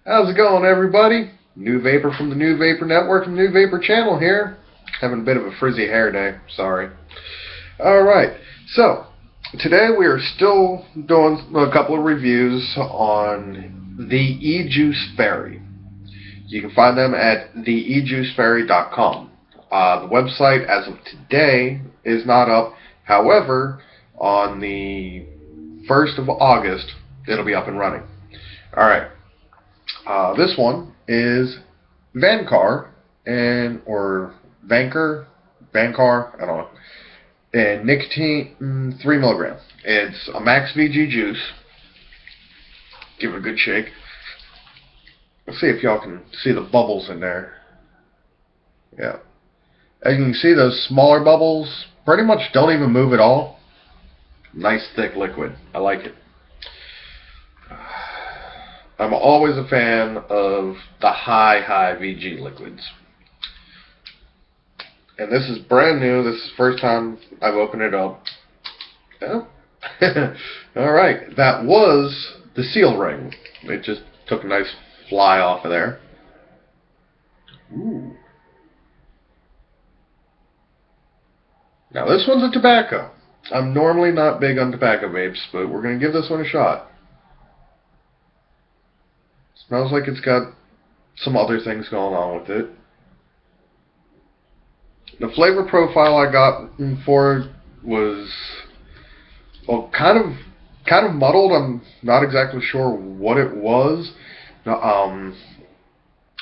How's it going, everybody? New Vapor from the New Vapor Network and New Vapor Channel here. Having a bit of a frizzy hair day, sorry. Alright, so today we are still doing a couple of reviews on the E-Juice Fairy. You can find them at theejuicefairy.com. The website, as of today, is not up. However, on the 1st of August, it'll be up and running. Alright. This one is Vancar, or Vancar, I don't know, and nicotine 3 milligrams. It's a max VG juice. Give it a good shake. Let's see if y'all can see the bubbles in there. Yeah. As you can see, those smaller bubbles pretty much don't even move at all. Nice thick liquid. I like it. I'm always a fan of the high VG liquids. And this is brand new. This is the first time I've opened it up. Yeah. Alright, that was the seal ring. It just took a nice fly off of there. Ooh. Now this one's a tobacco. I'm normally not big on tobacco vapes, but we're going to give this one a shot. Smells like it's got some other things going on with it. The flavor profile I got for it was, well, kind of muddled. I'm not exactly sure what it was. I'd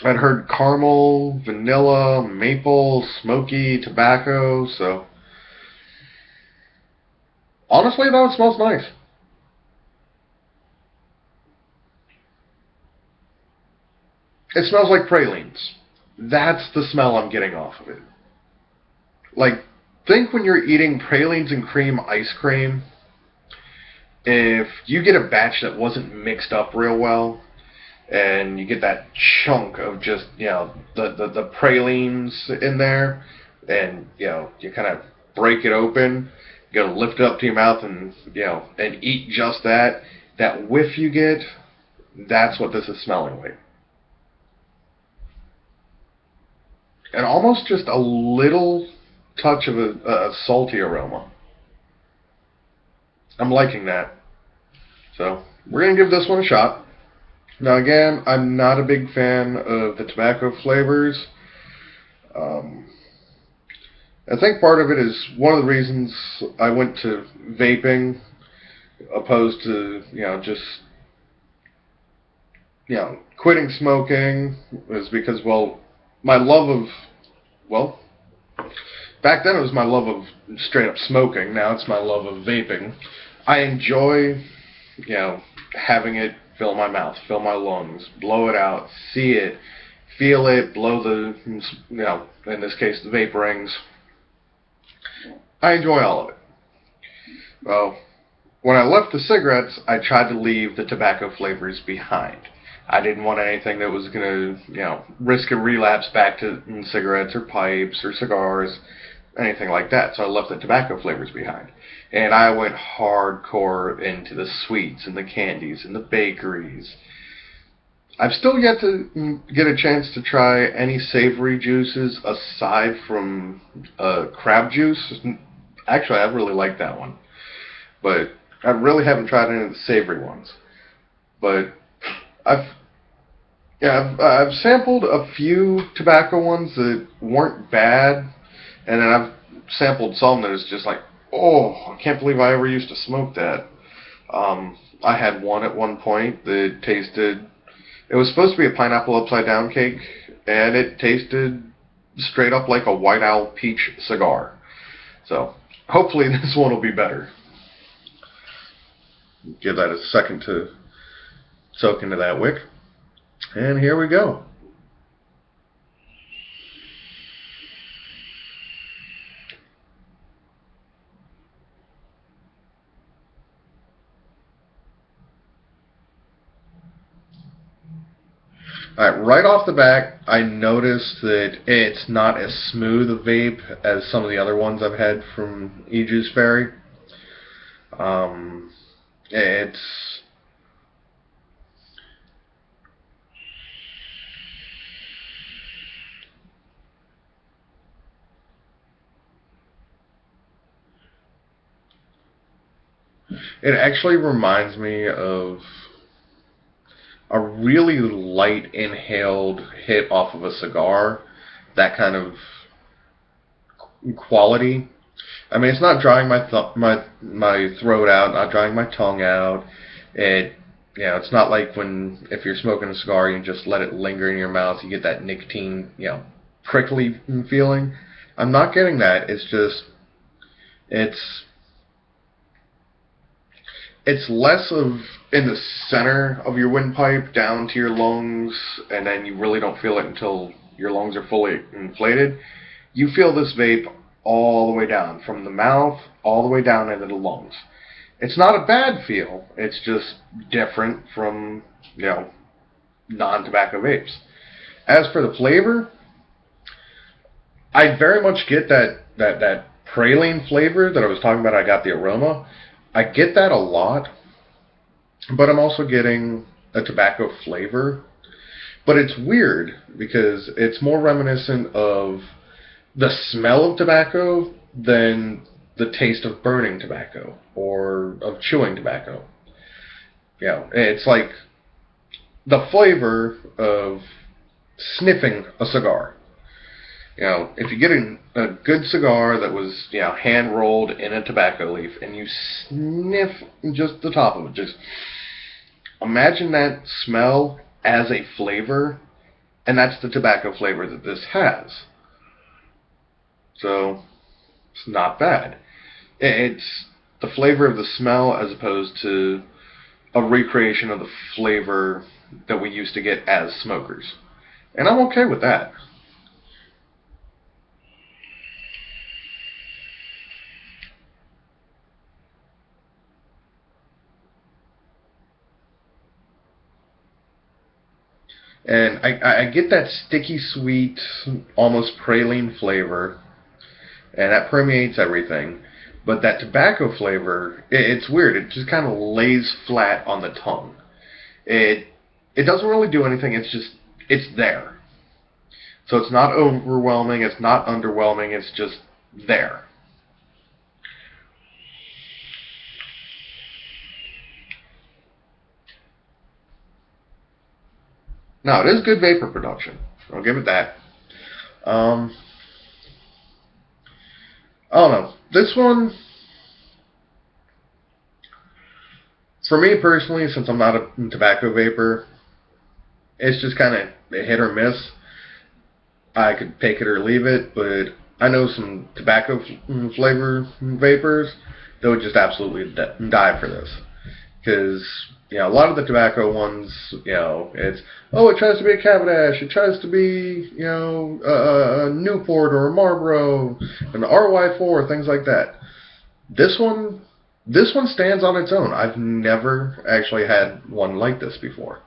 heard caramel, vanilla, maple, smoky, tobacco. So honestly, though, it smells nice. It smells like pralines. That's the smell I'm getting off of it. Like, think when you're eating pralines and cream ice cream, if you get a batch that wasn't mixed up real well, and you get that chunk of just, the pralines in there, and, you kind of break it open, you gotta lift it up to your mouth and, and eat just that, that whiff you get, that's what this is smelling like. And almost just a little touch of a salty aroma. I'm liking that. So, we're going to give this one a shot. Now again, I'm not a big fan of the tobacco flavors. I think part of it is one of the reasons I went to vaping opposed to, just, quitting smoking is because, my love of, back then it was my love of straight up smoking. Now it's my love of vaping. I enjoy, having it fill my mouth, fill my lungs, blow it out, see it, feel it, blow the, in this case, the vape rings. I enjoy all of it. Well, when I left the cigarettes, I tried to leave the tobacco flavors behind. I didn't want anything that was going to, risk a relapse back to cigarettes or pipes or cigars, anything like that. So I left the tobacco flavors behind. And I went hardcore into the sweets and the candies and the bakeries. I've still yet to get a chance to try any savory juices aside from crab juice. Actually, I really like that one. But I really haven't tried any of the savory ones. But I've sampled a few tobacco ones that weren't bad, and then I've sampled some that is just like, oh, I can't believe I ever used to smoke that. I had one at one point that tasted, it was supposed to be a pineapple upside down cake, and it tasted straight up like a White Owl peach cigar. So, hopefully this one will be better. Give that a second to soak into that wick. And here we go. Alright, right off the bat, I noticed that it's not as smooth a vape as some of the other ones I've had from E-Juice Fairy. It's It actually reminds me of a really light inhaled hit off of a cigar. That kind of quality. I mean, it's not drying my throat out, not drying my tongue out. It's not like when if you're smoking a cigar, you just let it linger in your mouth. You get that nicotine, prickly feeling. I'm not getting that. It's just, it's less of in the center of your windpipe down to your lungs, and then you really don't feel it until your lungs are fully inflated. You feel this vape all the way down, from the mouth all the way down into the lungs. It's not a bad feel. It's just different from, non-tobacco vapes. As for the flavor, I very much get that praline flavor that I was talking about. I got the aroma. I get that a lot, but I'm also getting a tobacco flavor. But it's weird because it's more reminiscent of the smell of tobacco than the taste of burning tobacco or of chewing tobacco. It's like the flavor of sniffing a cigar. If you get a good cigar that was, hand rolled in a tobacco leaf and you sniff just the top of it, just imagine that smell as a flavor, and that's the tobacco flavor that this has. So, it's not bad. It's the flavor of the smell as opposed to a recreation of the flavor that we used to get as smokers. And I'm okay with that. And I get that sticky sweet, almost praline flavor, and that permeates everything. But that tobacco flavor, it's weird. It just kind of lays flat on the tongue. It doesn't really do anything. It's there. So it's not overwhelming. It's not underwhelming. It's just there. Now, it is good vapor production. I'll give it that. I don't know. This one, for me personally, since I'm not a tobacco vapor, it's just kind of a hit or miss. I could take it or leave it, but I know some tobacco flavor vapors that would just absolutely die for this. Because, a lot of the tobacco ones, it tries to be a Cavendish, it tries to be, a Newport or a Marlboro, an RY4, things like that. This one stands on its own. I've never actually had one like this before.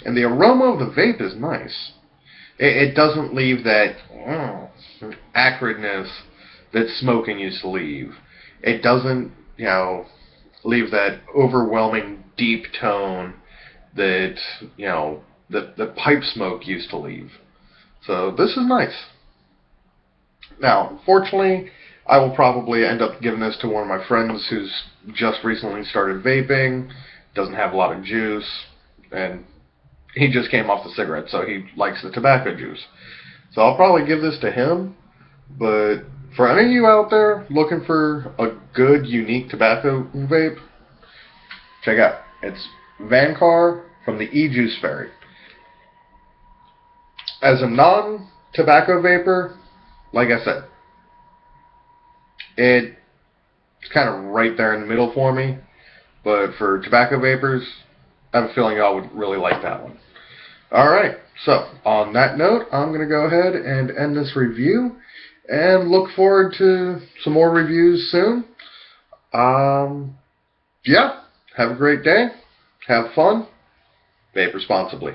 And the aroma of the vape is nice. It doesn't leave that acridness that smoking used to leave. It doesn't, leave that overwhelming deep tone that, the pipe smoke used to leave. So this is nice. Now, fortunately, I will probably end up giving this to one of my friends who's just recently started vaping, doesn't have a lot of juice, and he just came off the cigarette, so he likes the tobacco juice. So I'll probably give this to him. But for any of you out there looking for a good, unique tobacco vape, check out. It's Vancar from the E-Juice Fairy. As a non-tobacco vapor, like I said, it's kind of right there in the middle for me. But for tobacco vapors, I have a feeling y'all would really like that one. Alright, so on that note, I'm going to go ahead and end this review and look forward to some more reviews soon. Yeah, have a great day, have fun, vape responsibly.